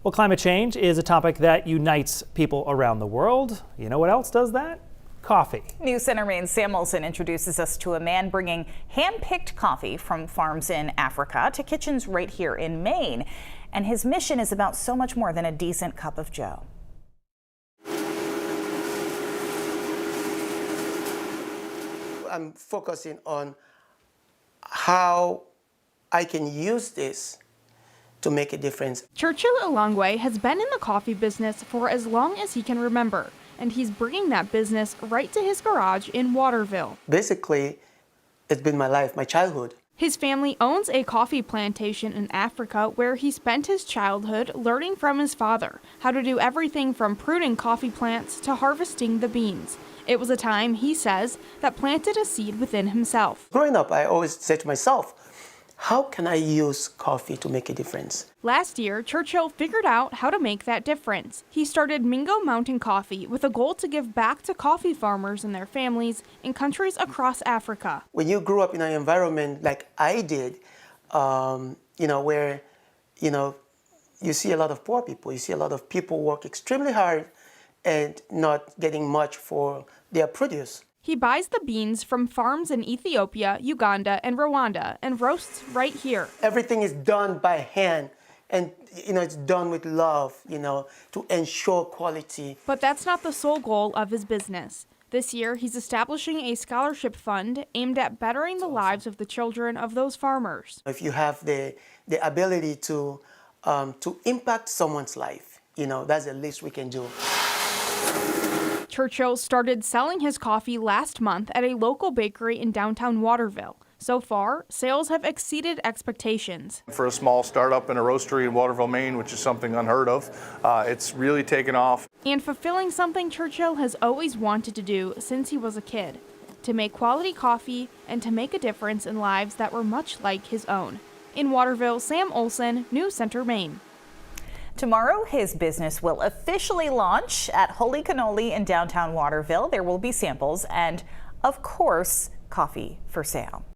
Well, climate change is a topic that unites people around the world. You know what else does that? Coffee. News Center Maine's Sam Olson introduces us to a man bringing hand-picked coffee from farms in Africa to kitchens right here in Maine. And his mission is about so much more than a decent cup of joe. I'm focusing on how I can use this to make a difference. Churchill Elangwe has been in the coffee business for as long as he can remember, and he's bringing that business right to his garage in Waterville. Basically, it's been my life, my childhood. His family owns a coffee plantation in Africa where he spent his childhood learning from his father how to do everything from pruning coffee plants to harvesting the beans. It was a time, he says, that planted a seed within himself. Growing up, I always said to myself, how can I use coffee to make a difference? Last year, Churchill figured out how to make that difference. He started Mingo Mountain Coffee with a goal to give back to coffee farmers and their families in countries across Africa. When you grew up in an environment like I did, where, you see a lot of poor people, you see a lot of people work extremely hard and not getting much for their produce. He buys the beans from farms in Ethiopia, Uganda, and Rwanda and roasts right here. Everything is done by hand, and it's done with love, to ensure quality. But that's not the sole goal of his business. This year, he's establishing a scholarship fund aimed at bettering the lives of the children of those farmers. If you have the ability to impact someone's life, that's the least we can do. Churchill started selling his coffee last month at a local bakery in downtown Waterville. So far, sales have exceeded expectations. For a small startup in a roastery in Waterville, Maine, which is something unheard of, it's really taken off. And fulfilling something Churchill has always wanted to do since he was a kid, to make quality coffee and to make a difference in lives that were much like his own. In Waterville, Sam Olson, News Center, Maine. Tomorrow, his business will officially launch at Holy Cannoli in downtown Waterville. There will be samples and, of course, coffee for sale.